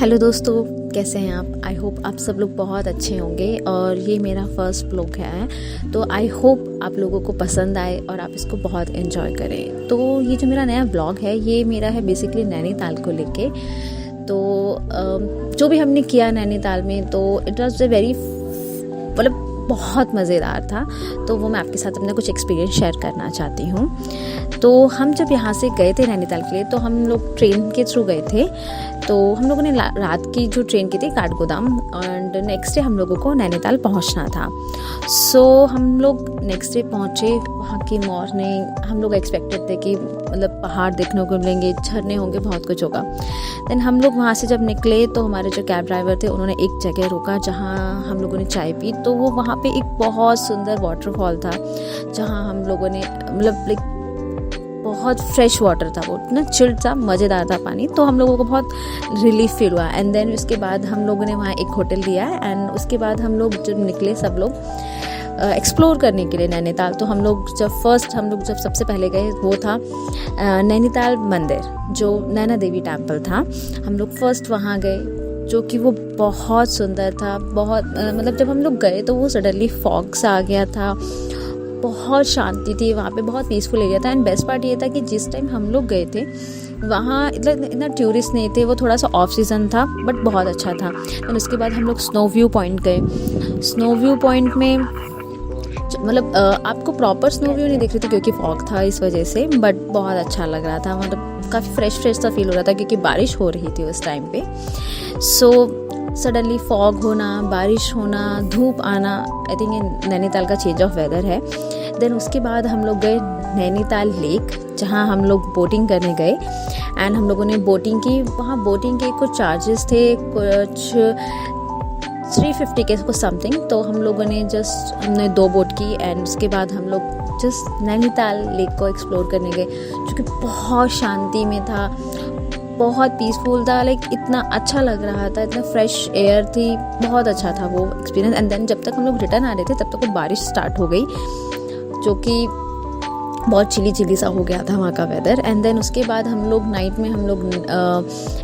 Hello दोस्तों, कैसे हैं आप? आई होप आप सब लोग बहुत अच्छे होंगे और ये मेरा फर्स्ट व्लॉग है, तो आई होप आप लोगों को पसंद आए और आप इसको बहुत एंजॉय करें। तो ये जो मेरा नया व्लॉग है ये मेरा है बेसिकली नैनीताल को लेके। तो जो भी हमने किया नैनीताल में तो इट वॉज ए वेरी मतलब बहुत मज़ेदार था। तो वो मैं आपके साथ अपना कुछ एक्सपीरियंस शेयर करना चाहती हूँ। तो हम जब यहाँ से गए थे नैनीताल के लिए तो हम लोग ट्रेन के थ्रू गए थे। तो हम लोगों ने रात की जो ट्रेन की थी काठगोदाम, एंड नेक्स्ट डे हम लोगों को नैनीताल पहुँचना था। सो हम लोग नेक्स्ट डे पहुँचे। वहाँ की मॉर्निंग हम लोग एक्सपेक्टेड थे कि मतलब पहाड़ देखने को मिलेंगे, झरने होंगे, बहुत कुछ होगा। देन हम लोग वहाँ से जब निकले तो हमारे जो कैब ड्राइवर थे उन्होंने एक जगह रोका जहाँ हम लोगों ने चाय पी। तो वो वहाँ पे एक बहुत सुंदर वाटरफॉल था जहाँ हम लोगों ने मतलब लाइक बहुत फ्रेश वाटर था, वो इतना चिल्ड था, मज़ेदार था पानी। तो हम लोगों को बहुत रिलीफ फील हुआ। एंड देन उसके बाद हम लोगों ने वहाँ एक होटल लिया एंड उसके बाद हम लोग जब निकले सब लोग एक्सप्लोर करने के लिए नैनीताल। तो हम लोग जब सबसे पहले गए वो था नैनीताल मंदिर, जो नैना देवी टेम्पल था। हम लोग फर्स्ट वहाँ गए, जो कि वो बहुत सुंदर था। बहुत मतलब जब हम लोग गए तो वो सडनली फॉग सा आ गया था, बहुत शांति थी वहाँ पे, बहुत पीसफुल एरिया था। एंड बेस्ट पार्ट ये था कि जिस टाइम हम लोग गए थे वहाँ इतना टूरिस्ट नहीं थे, वो थोड़ा सा ऑफ सीज़न था, बट बहुत अच्छा था। एंड उसके बाद हम लोग स्नो व्यू पॉइंट गए। स्नो व्यू पॉइंट में मतलब आपको प्रॉपर स्नो व्यू नहीं देख रही थी क्योंकि फॉग था इस वजह से, बट बहुत अच्छा लग रहा था। मतलब काफ़ी फ्रेश सा फील हो रहा था क्योंकि बारिश हो रही थी उस टाइम पे। सो सडनली फॉग होना, बारिश होना, धूप आना, आई थिंक ये नैनीताल का चेंज ऑफ वेदर है। देन उसके बाद हम लोग गए नैनीताल लेक, जहाँ हम लोग बोटिंग करने गए। एंड हम लोगों ने बोटिंग की। वहाँ बोटिंग के कुछ चार्जेस थे, कुछ 350 के कुछ समथिंग। तो हम लोगों ने हमने 2 बोट की एंड उसके बाद हम लोग जस्ट नैनीताल लेक को एक्सप्लोर करने गए, जो कि बहुत शांति में था, बहुत पीसफुल था। लाइक इतना अच्छा लग रहा था, इतना फ्रेश एयर थी, बहुत अच्छा था वो एक्सपीरियंस। एंड देन जब तक हम लोग रिटर्न आ रहे थे तब तक वो बारिश स्टार्ट हो गई, जो कि बहुत चिली सा हो गया था वहाँ का वेदर। एंड देन उसके बाद हम लोग नाइट में हम लोग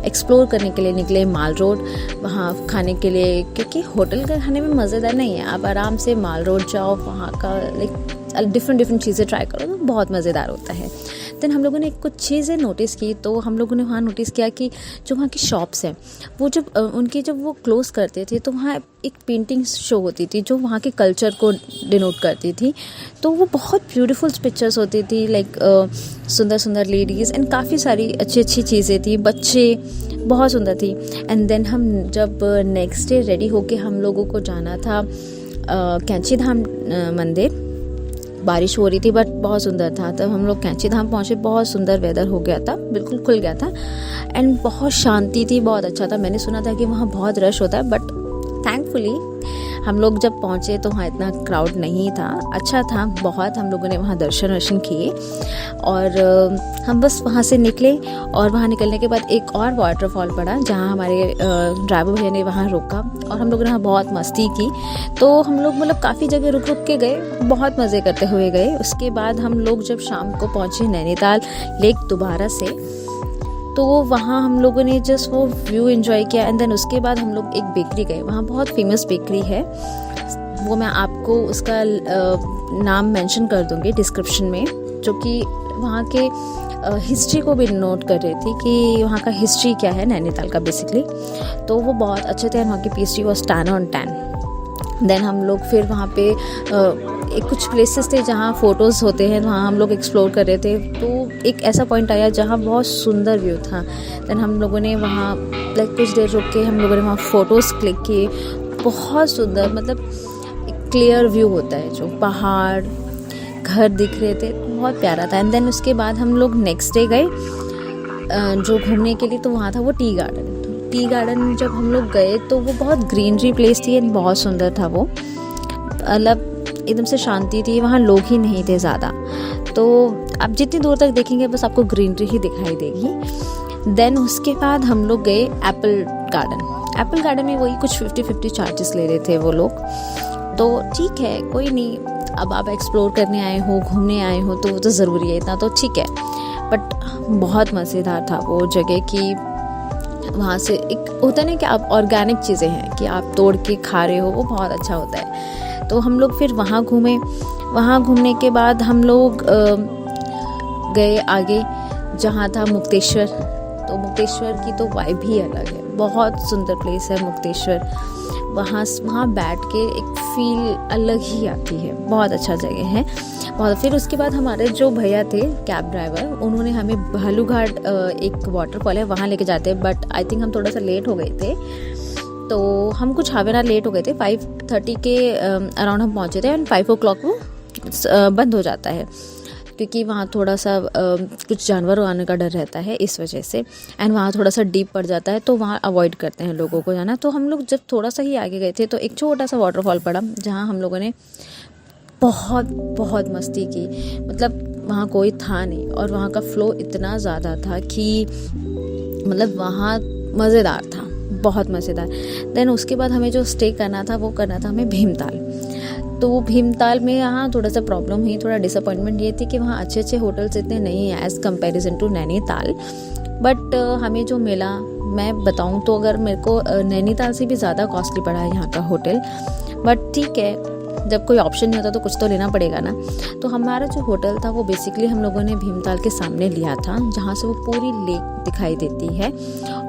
एक्सप्लोर करने के लिए निकले माल रोड, वहाँ खाने के लिए, क्योंकि होटल का खाने में मज़ेदार नहीं है। आप आराम से माल रोड जाओ, वहाँ का लाइक डिफरेंट चीज़ें ट्राई करो तो बहुत मज़ेदार होता है। देन हम लोगों ने कुछ चीज़ें नोटिस की। तो हम लोगों ने वहाँ नोटिस किया कि जो वहाँ की शॉप्स हैं वो जब वो क्लोज़ करते थे तो वहाँ एक पेंटिंग शो होती थी जो वहाँ के कल्चर को डिनोट करती थी। तो वो बहुत ब्यूटीफुल पिक्चर्स होती थी, लाइक सुंदर लेडीज़ एंड काफ़ी सारी अच्छी चीज़ें थी, बच्चे, बहुत सुंदर थी। एंड देन हम जब नेक्स्ट डे रेडी होके हम लोगों को जाना था कैंची धाम मंदिर। बारिश हो रही थी बट बहुत सुंदर था। तब हम लोग कैंची धाम पहुँचे, बहुत सुंदर वेदर हो गया था, बिल्कुल खुल गया था एंड बहुत शांति थी, बहुत अच्छा था। मैंने सुना था कि वहाँ बहुत रश होता है, बट थैंकफुली हम लोग जब पहुँचे तो वहाँ इतना क्राउड नहीं था, अच्छा था बहुत। हम लोगों ने वहाँ दर्शन किए और हम बस वहाँ से निकले। और वहाँ निकलने के बाद एक और वाटरफॉल पड़ा जहाँ हमारे ड्राइवर भैया ने वहाँ रोका और हम लोगों ने वहाँ बहुत मस्ती की। तो हम लोग मतलब काफ़ी जगह रुक के गए, बहुत मज़े करते हुए गए। उसके बाद हम लोग जब शाम को पहुँचे नैनीताल लेक दोबारा से, तो वहाँ हम लोगों ने जस्ट वो व्यू एंजॉय किया। एंड देन उसके बाद हम लोग एक बेकरी गए, वहाँ बहुत फेमस बेकरी है, वो मैं आपको उसका नाम मेंशन कर दूँगी डिस्क्रिप्शन में, जो कि वहाँ के हिस्ट्री को भी नोट कर रही थी कि वहाँ का हिस्ट्री क्या है नैनीताल का बेसिकली। तो वो बहुत अच्छे थे, वहाँ की पेस्ट्री वॉज 10 on 10। देन हम लोग फिर वहाँ पे कुछ प्लेसेस थे जहाँ फ़ोटोज़ होते हैं, वहाँ हम लोग एक्सप्लोर कर रहे थे। तो एक ऐसा पॉइंट आया जहाँ बहुत सुंदर व्यू था। देन हम लोगों ने वहाँ लाइक कुछ देर रुक के हम लोगों ने वहाँ फ़ोटोज़ क्लिक किए, बहुत सुंदर, मतलब एक क्लियर व्यू होता है, जो पहाड़ घर दिख रहे थे, बहुत प्यारा था। एंड देन उसके बाद हम लोग नेक्स्ट डे गए जो घूमने के लिए, तो वहाँ था वो टी गार्डन। जब हम लोग गए तो वो बहुत ग्रीनरी प्लेस थी एंड बहुत सुंदर था वो, मतलब एकदम से शांति थी, वहाँ लोग ही नहीं थे ज़्यादा। तो आप जितनी दूर तक देखेंगे बस आपको ग्रीनरी ही दिखाई देगी। देन उसके बाद हम लोग गए एप्पल गार्डन में वही कुछ 50-50 चार्जेस ले रहे थे वो लोग। तो ठीक है, कोई नहीं, अब आप एक्सप्लोर करने आए हो, घूमने आए हो, तो वो तो ज़रूरी है, इतना तो ठीक है। बट बहुत मज़ेदार था वो जगह की, वहाँ से एक होता है ना कि आप ऑर्गेनिक चीज़ें हैं कि आप तोड़ के खा रहे हो, वो बहुत अच्छा होता है। तो हम लोग फिर वहाँ घूमे। वहाँ घूमने के बाद हम लोग गए आगे जहाँ था मुक्तेश्वर। तो मुक्तेश्वर की तो वाइब ही अलग है, बहुत सुंदर प्लेस है मुक्तेश्वर। वहाँ बैठ के एक फील अलग ही आती है, बहुत अच्छा जगह है बहुत। फिर उसके बाद हमारे जो भैया थे कैब ड्राइवर, उन्होंने हमें भालूघाट एक वाटरफॉल है वहाँ लेके जाते हैं, बट आई थिंक हम थोड़ा सा लेट हो गए थे, तो हम कुछ हाफ एन आवर लेट हो गए थे। 5:30 के अराउंड हम पहुँचे थे एंड 5 o'clock वो बंद हो जाता है, क्योंकि वहाँ थोड़ा सा कुछ जानवर आने का डर रहता है इस वजह से, एंड वहाँ थोड़ा सा डीप पड़ जाता है, तो वहाँ अवॉइड करते हैं लोगों को जाना। तो हम लोग जब थोड़ा सा ही आगे गए थे तो एक छोटा सा वाटरफॉल पड़ा, जहाँ हम लोगों ने बहुत मस्ती की। मतलब वहाँ कोई था नहीं और वहाँ का फ्लो इतना ज़्यादा था कि मतलब वहाँ मज़ेदार था, बहुत मज़ेदार। देन उसके बाद हमें जो स्टे करना था वो करना था हमें भीमताल। तो भीमताल में यहाँ थोड़ा सा प्रॉब्लम हुई, थोड़ा डिसअपॉइंटमेंट ये थी कि वहाँ अच्छे होटल्स इतने नहीं हैं as comparison to Nainital. But हमें जो मिला, मैं बताऊँ तो अगर मेरे को नैनीताल से भी ज़्यादा कॉस्टली पड़ा है यहाँ का होटल, बट ठीक है, जब कोई ऑप्शन नहीं होता तो कुछ तो लेना पड़ेगा ना। तो हमारा जो होटल था वो बेसिकली हम लोगों ने भीमताल के सामने लिया था, जहाँ से वो पूरी लेक दिखाई देती है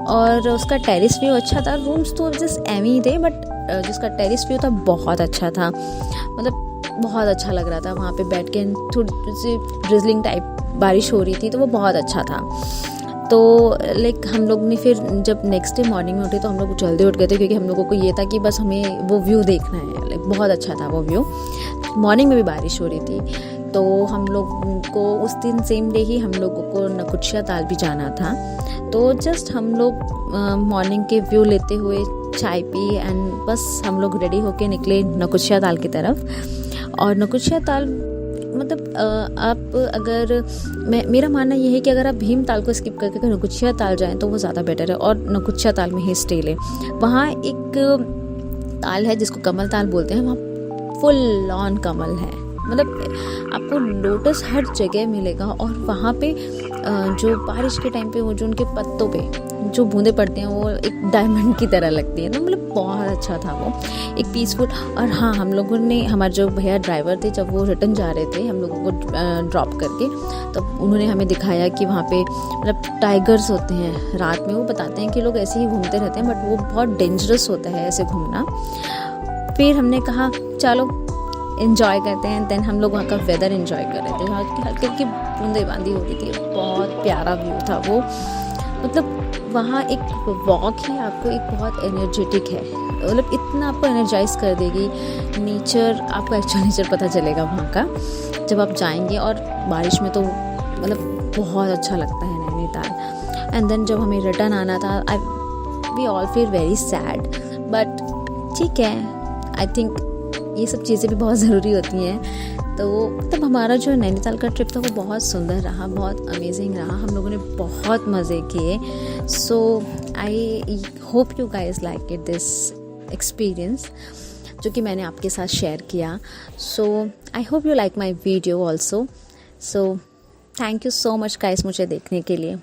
और उसका टेरिस व्यू अच्छा था। रूम्स तो जस्ट एम ही थे, बट जिसका टेरिस व्यू था बहुत अच्छा था, मतलब बहुत अच्छा लग रहा था वहाँ पे बैठ के। थोड़ी सी ड्रिजलिंग टाइप बारिश हो रही थी, तो वो बहुत अच्छा था। तो लाइक हम लोग ने फिर जब नेक्स्ट डे मॉर्निंग में उठे तो हम लोग जल्दी उठ गए थे, क्योंकि हम लोगों को ये था कि बस हमें वो व्यू देखना है। लाइक बहुत अच्छा था वो व्यू। मॉर्निंग में भी बारिश हो रही थी, तो हम लोग को उस दिन सेम डे ही हम लोगों को नकुचिया ताल भी जाना था। तो जस्ट हम लोग मॉर्निंग के व्यू लेते हुए चाय पी एंड बस हम लोग रेडी होके निकले नकुचिया ताल की तरफ। और नकुचिया ताल मतलब आप अगर मेरा मानना ये है कि अगर आप भीमताल को स्किप करके नकुचिया ताल जाएं तो वो ज़्यादा बेटर है, और नकुचिया ताल में ही स्टे लें। वहाँ एक ताल है जिसको कमल ताल बोलते हैं, वहाँ फुल ऑन कमल है, मतलब आपको लोटस हर जगह मिलेगा। और वहाँ पे जो बारिश के टाइम पे वो जो उनके पत्तों पे जो बूंदें पड़ती हैं वो एक डायमंड की तरह लगती है ना, मतलब बहुत अच्छा था वो, एक पीसफुल। और हाँ, हम लोगों ने, हमारे जो भैया ड्राइवर थे, जब वो रिटर्न जा रहे थे हम लोगों को ड्रॉप करके, तो उन्होंने हमें दिखाया कि वहाँ पे मतलब टाइगर्स होते हैं रात में। वो बताते हैं कि लोग ऐसे ही घूमते रहते हैं, बट वो बहुत डेंजरस होता है ऐसे घूमना। फिर हमने कहा चलो इन्जॉय करते हैं। देन हम लोग वहाँ का वेदर इन्जॉय कर रहे थे, वहाँ की हल्की हल्की बूंदेबांदी हो रही थी, बहुत प्यारा व्यू था वो। मतलब वहाँ एक वॉक ही आपको एक बहुत एनर्जेटिक है, मतलब इतना आपको एनर्जाइज कर देगी नेचर। आपको एक्चुअल नेचर पता चलेगा वहाँ का जब आप जाएंगे, और बारिश में तो मतलब बहुत अच्छा लगता है नैनीताल। एंड देन जब हमें रिटर्न आना था, we all feel very sad, but ठीक है, आई थिंक ये सब चीज़ें भी बहुत ज़रूरी होती हैं। तो तब हमारा जो नैनीताल का ट्रिप था वो बहुत सुंदर रहा, बहुत अमेजिंग रहा, हम लोगों ने बहुत मज़े किए। So I hope you guys like it this experience जो कि मैंने आपके साथ शेयर किया। So I hope you like my video also. So thank you so much guys मुझे देखने के लिए।